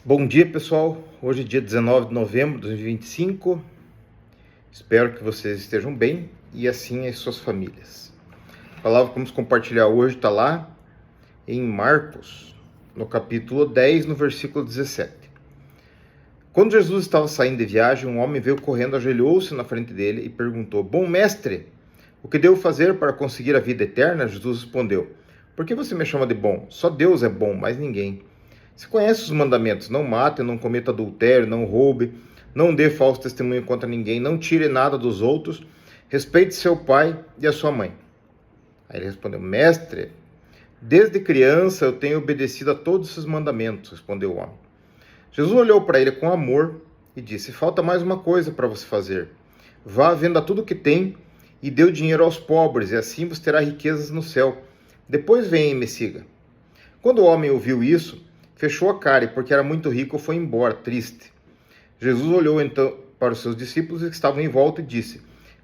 Bom dia, pessoal. Hoje é dia 19 de novembro de 2025. Espero que vocês estejam bem e assim as suas famílias. A palavra que vamos compartilhar hoje está lá em Marcos, no capítulo 10, no versículo 17. Quando Jesus estava saindo de viagem, um homem veio correndo, ajoelhou-se na frente dele e perguntou: Bom mestre, o que devo fazer para conseguir a vida eterna? Jesus respondeu: Por que você me chama de bom? Só Deus é bom, mais ninguém. Você conhece os mandamentos: não mate, não cometa adultério, não roube, não dê falso testemunho contra ninguém, não tire nada dos outros, respeite seu pai e a sua mãe. Aí ele respondeu: Mestre, desde criança eu tenho obedecido a todos esses mandamentos, respondeu o homem. Jesus olhou para ele com amor e disse: Falta mais uma coisa para você fazer. Vá, venda tudo o que tem e dê o dinheiro aos pobres, e assim você terá riquezas no céu. Depois venha e me siga. Quando o homem ouviu isso, fechou a cara e, porque era muito rico, foi embora, triste. Jesus olhou então para os seus discípulos que estavam em volta e disse: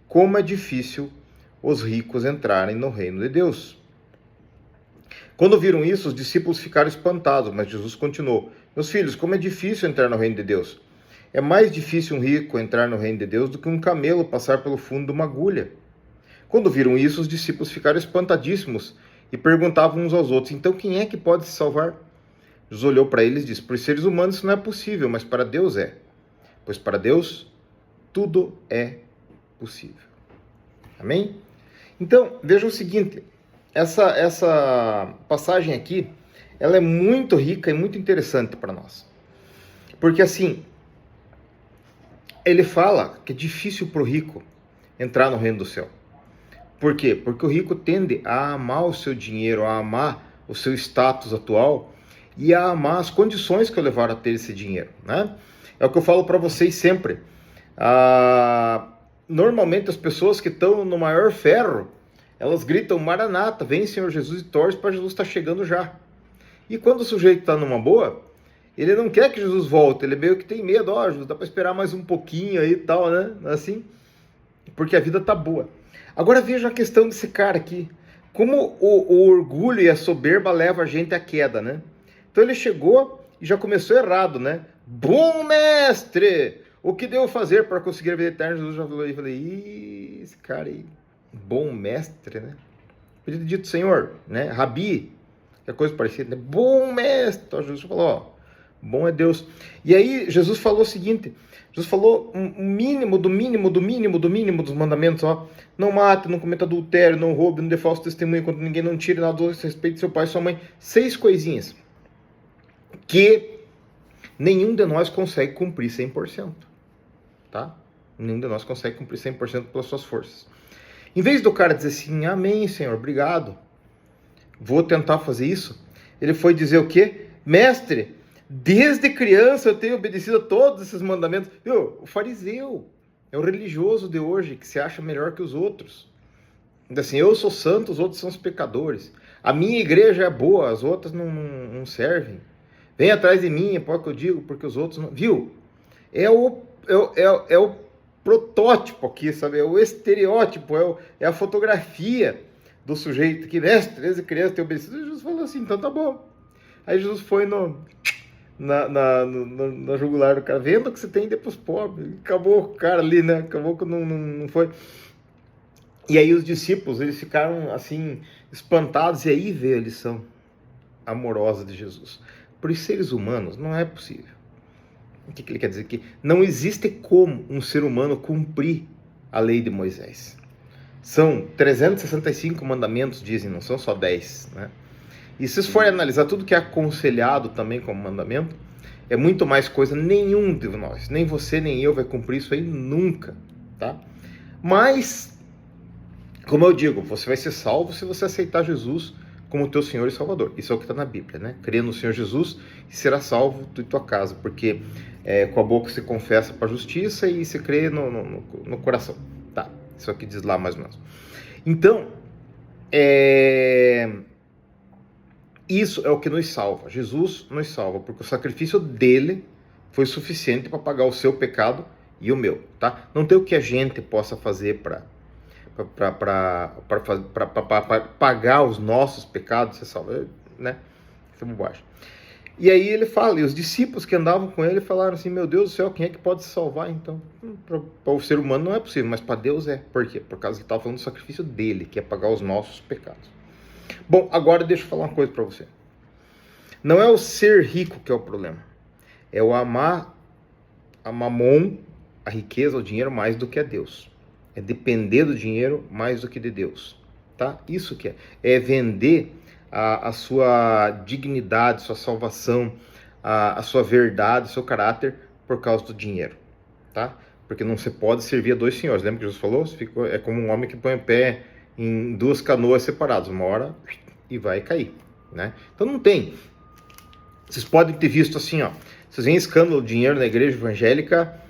Como é difícil os ricos entrarem no reino de Deus. Quando viram isso, os discípulos ficaram espantados, mas Jesus continuou: Meus filhos, como é difícil entrar no reino de Deus. É mais difícil um rico entrar no reino de Deus do que um camelo passar pelo fundo de uma agulha. Quando viram isso, os discípulos ficaram espantadíssimos e perguntavam uns aos outros: Então quem é que pode se salvar? Jesus olhou para eles e disse: Para os seres humanos isso não é possível, mas para Deus é. Pois para Deus tudo é possível. Amém? Então, veja o seguinte, essa passagem aqui, ela é muito rica e muito interessante para nós. Porque assim, ele fala que é difícil para o rico entrar no reino do céu. Por quê? Porque o rico tende a amar o seu dinheiro, a amar o seu status atual e a amar as condições que o levaram a ter esse dinheiro, né? É o que eu falo para vocês sempre. Normalmente as pessoas que estão no maior ferro, elas gritam: Maranata, vem Senhor Jesus, e torce para Jesus estar chegando já. E quando o sujeito está numa boa, ele não quer que Jesus volte, ele meio que tem medo: Jesus, dá para esperar mais um pouquinho aí e tal, né? Assim, porque a vida tá boa. Agora veja a questão desse cara aqui. Como o orgulho e a soberba levam a gente à queda, né? Então ele chegou e já começou errado, né? Bom mestre, o que devo fazer para conseguir a vida eterna? Jesus já falou aí, falei: esse cara aí, bom mestre, né? Podia ter dito Senhor, né? Rabi, que é coisa parecida, né? Bom mestre. Então Jesus falou: ó, bom é Deus. E aí Jesus falou o seguinte: Jesus falou um mínimo do mínimo do mínimo do mínimo dos mandamentos, ó. Não mate, não cometa adultério, não roube, não dê falso testemunho contra ninguém, não tire nada do outro, respeite seu pai e sua mãe. 6 coisinhas que nenhum de nós consegue cumprir 100%, tá? Nenhum de nós consegue cumprir 100% pelas suas forças. Em vez do cara dizer assim: amém, Senhor, obrigado, vou tentar fazer isso, ele foi dizer o quê? Mestre, desde criança eu tenho obedecido a todos esses mandamentos. O fariseu é o religioso de hoje que se acha melhor que os outros. Assim, eu sou santo, os outros são os pecadores. A minha igreja é boa, as outras não servem. Vem atrás de mim, é o que eu digo, porque os outros não... Viu? É o protótipo aqui, sabe? É o estereótipo, é a fotografia do sujeito que, mestre, desde criança tem obedecido. Jesus falou assim: então tá bom. Aí Jesus foi na jugular do cara: venda o que você tem e dê pros pobres. Acabou o cara ali, né? Acabou que não foi. E aí os discípulos, eles ficaram assim, espantados, e aí veio a lição amorosa de Jesus. Para os seres humanos não é possível. O que ele quer dizer aqui? Não existe como um ser humano cumprir a lei de Moisés. São 365 mandamentos, dizem, não são só 10, né? E se vocês forem analisar tudo que é aconselhado também como mandamento, é muito mais coisa. Nenhum de nós, nem você nem eu, vai cumprir isso aí nunca, tá? Mas, como eu digo, você vai ser salvo se você aceitar Jesus como teu Senhor e Salvador. Isso é o que está na Bíblia, né? Crê no Senhor Jesus e será salvo tu e tua casa, porque com a boca se confessa para a justiça e se crê no coração, tá? Isso aqui diz lá mais ou menos. Então, isso é o que nos salva. Jesus nos salva, porque o sacrifício dele foi suficiente para pagar o seu pecado e o meu, tá? Não tem o que a gente possa fazer para pagar os nossos pecados, você salva, né? Isso é bobagem. E aí ele fala, e os discípulos que andavam com ele falaram assim, meu Deus do céu, quem é que pode se salvar então? Para o ser humano não é possível, mas para Deus é. Por quê? Por causa que ele estava falando do sacrifício dele, que é pagar os nossos pecados. Bom, agora deixa eu falar uma coisa para você. Não é o ser rico que é o problema. É o amar a mamon, a riqueza, o dinheiro, mais do que a Deus. É depender do dinheiro mais do que de Deus. Tá? Isso que é. É vender a sua dignidade, sua salvação, a sua verdade, seu caráter por causa do dinheiro. Tá? Porque não se pode servir a dois senhores. Lembra que Jesus falou? É como um homem que põe o pé em duas canoas separadas. Uma hora e vai cair. Né? Então não tem. Vocês podem ter visto assim, ó. Vocês veem escândalo de dinheiro na igreja evangélica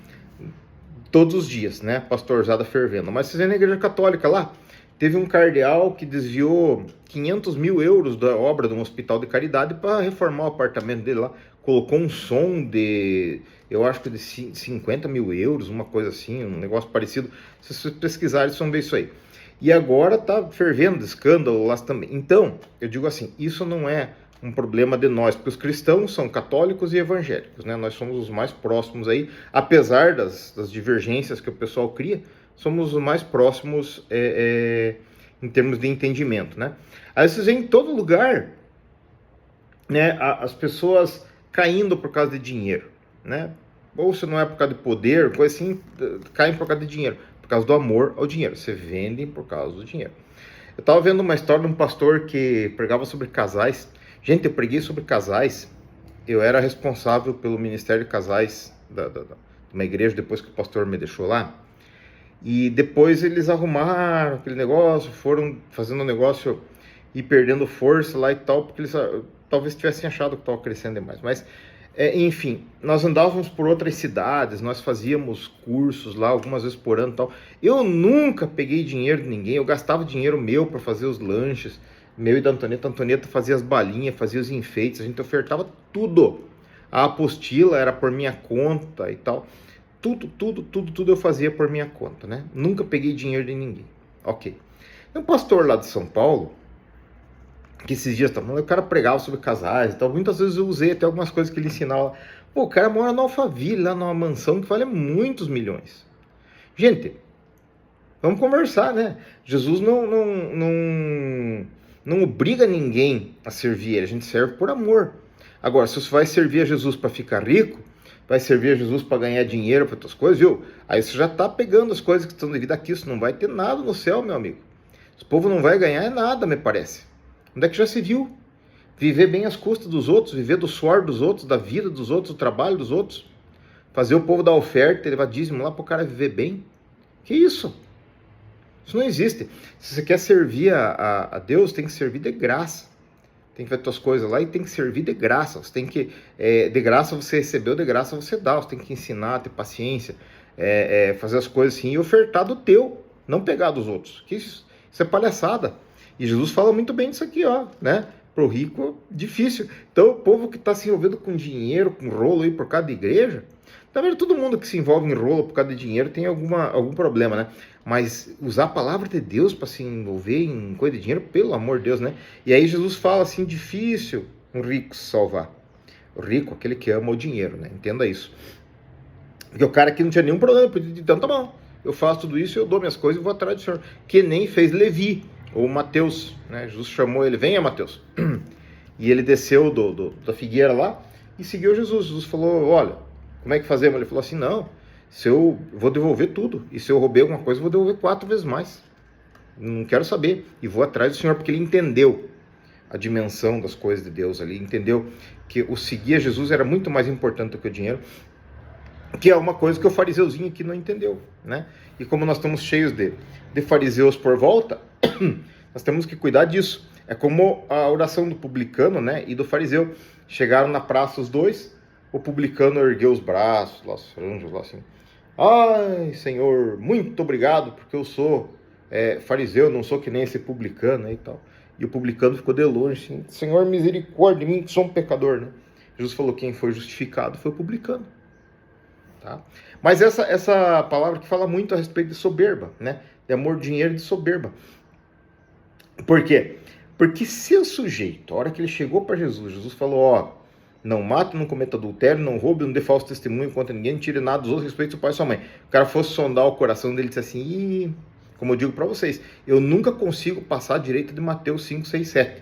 todos os dias, né? Pastorzada fervendo. Mas vocês veem na igreja católica lá, teve um cardeal que desviou 500 mil euros da obra de um hospital de caridade para reformar o apartamento dele lá. Colocou um som de, eu acho que de 50 mil euros, uma coisa assim, um negócio parecido. Se vocês pesquisarem, vocês vão ver isso aí. E agora tá fervendo escândalo lá também. Então, eu digo assim, isso não é um problema de nós, porque os cristãos são católicos e evangélicos, né? Nós somos os mais próximos aí, apesar das divergências que o pessoal cria, somos os mais próximos em termos de entendimento, né? Aí vocês veem em todo lugar, né, as pessoas caindo por causa de dinheiro, né? Ou se não é por causa de poder, coisa assim, caem por causa de dinheiro, por causa do amor ao dinheiro. Você vende por causa do dinheiro. Eu estava vendo uma história de um pastor que pregava sobre casais. Gente, eu preguei sobre casais. Eu era responsável pelo Ministério de Casais de uma igreja, depois que o pastor me deixou lá. E depois eles arrumaram aquele negócio, foram fazendo o negócio e perdendo força lá e tal, porque eles talvez tivessem achado que estava crescendo demais. Mas, enfim, nós andávamos por outras cidades, nós fazíamos cursos lá algumas vezes por ano e tal. Eu nunca peguei dinheiro de ninguém, eu gastava dinheiro meu para fazer os lanches, meu e da Antonieta. A Antonieta fazia as balinhas, fazia os enfeites, a gente ofertava tudo. A apostila era por minha conta e tal. Tudo eu fazia por minha conta, né? Nunca peguei dinheiro de ninguém. Ok. Tem um pastor lá de São Paulo, que esses dias o cara pregava sobre casais e tal. Muitas vezes eu usei até algumas coisas que ele ensinava. Pô, o cara mora no Alphaville, lá numa mansão que vale muitos milhões. Gente, vamos conversar, né? Jesus não obriga ninguém a servir ele, a gente serve por amor. Agora, se você vai servir a Jesus para ficar rico, vai servir a Jesus para ganhar dinheiro, para outras coisas, viu? Aí você já está pegando as coisas que estão devidas aqui, isso não vai ter nada no céu, meu amigo. Esse povo não vai ganhar nada, me parece. Onde é que já se viu? Viver bem às custas dos outros, viver do suor dos outros, da vida dos outros, do trabalho dos outros. Fazer o povo dar oferta, levar dízimo lá para o cara viver bem. Que isso? Isso não existe. Se você quer servir a Deus, tem que servir de graça. Tem que ver suas coisas lá e tem que servir de graça. Você tem que, de graça você recebeu, de graça você dá. Você tem que ensinar, ter paciência, fazer as coisas assim e ofertar do teu, não pegar dos outros. Que isso é palhaçada. E Jesus fala muito bem disso aqui, ó, né? Pro rico, difícil. Então, o povo que está se envolvendo com dinheiro, com rolo aí por causa da igreja, tá vendo? Todo mundo que se envolve em rolo por causa de dinheiro tem algum problema, né? Mas usar a palavra de Deus para se envolver em coisa de dinheiro, pelo amor de Deus, né? E aí Jesus fala assim, difícil um rico se salvar. O rico, aquele que ama o dinheiro, né? Entenda isso. Porque o cara aqui não tinha nenhum problema, então tá bom, eu faço tudo isso, eu dou minhas coisas e vou atrás do Senhor. Que nem fez Levi, ou Mateus, né? Jesus chamou ele, venha Mateus. E ele desceu da figueira lá e seguiu Jesus. Jesus falou, olha, como é que fazemos? Ele falou assim, não, se eu vou devolver tudo, e se eu roubei alguma coisa, eu vou devolver 4 vezes mais. Não quero saber, e vou atrás do Senhor, porque ele entendeu a dimensão das coisas de Deus ali, entendeu que o seguir a Jesus era muito mais importante do que o dinheiro, que é uma coisa que o fariseuzinho aqui não entendeu, né? E como nós estamos cheios de fariseus por volta, nós temos que cuidar disso. É como a oração do publicano, né, e do fariseu. Chegaram na praça os dois, o publicano ergueu os braços, lá, os franjos, lá assim. Ai, Senhor, muito obrigado, porque eu sou fariseu, não sou que nem esse publicano aí e tal. E o publicano ficou de longe, assim, Senhor, misericórdia de mim, que sou um pecador, né? Jesus falou, quem foi justificado foi o publicano. Tá? Mas essa palavra que fala muito a respeito de soberba, né? De amor, dinheiro e de soberba. Por quê? Porque se o sujeito, a hora que ele chegou para Jesus, Jesus falou, ó, não mate, não cometa adultério, não roube, não dê falso testemunho contra ninguém, não tire nada dos outros, respeite seu pai e sua mãe. O cara fosse sondar o coração dele e disse assim, ih, como eu digo para vocês, eu nunca consigo passar direito de Mateus 5, 6, 7.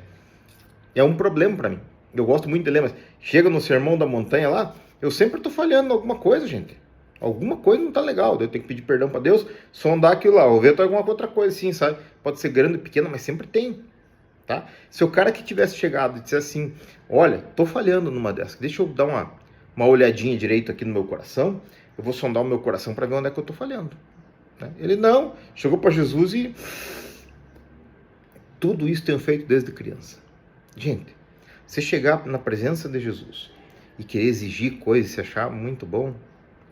É um problema para mim. Eu gosto muito de ler, mas chega no Sermão da Montanha lá, eu sempre estou falhando em alguma coisa, gente. Alguma coisa não tá legal, eu tenho que pedir perdão para Deus, sondar aquilo lá, ou ver alguma outra coisa assim, sabe? Pode ser grande ou pequena, mas sempre tem, tá? Se o cara que tivesse chegado e dissesse assim, olha, tô falhando numa dessas, deixa eu dar uma olhadinha direito aqui no meu coração, eu vou sondar o meu coração para ver onde é que eu tô falhando. Né? Ele não, chegou para Jesus e tudo isso tenho feito desde criança. Gente, você chegar na presença de Jesus e querer exigir coisas e se achar muito bom,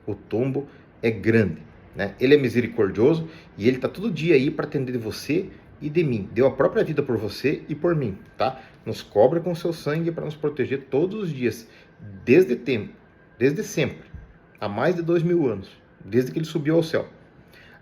o tombo é grande. Né? Ele é misericordioso e ele está todo dia aí para atender de você e de mim. Deu a própria vida por você e por mim. Tá? Nos cobre com seu sangue para nos proteger todos os dias, desde sempre, há mais de 2000 anos, desde que ele subiu ao céu.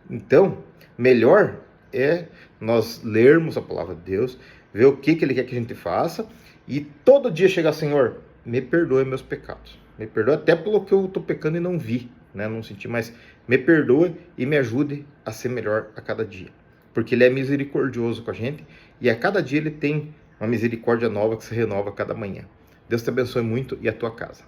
Então, melhor é nós lermos a palavra de Deus, ver o que ele quer que a gente faça e todo dia chegar, Senhor, me perdoe meus pecados. Me perdoe até pelo que eu estou pecando e não vi, né? Não senti, mas me perdoe e me ajude a ser melhor a cada dia. Porque ele é misericordioso com a gente e a cada dia ele tem uma misericórdia nova que se renova a cada manhã. Deus te abençoe muito e a tua casa.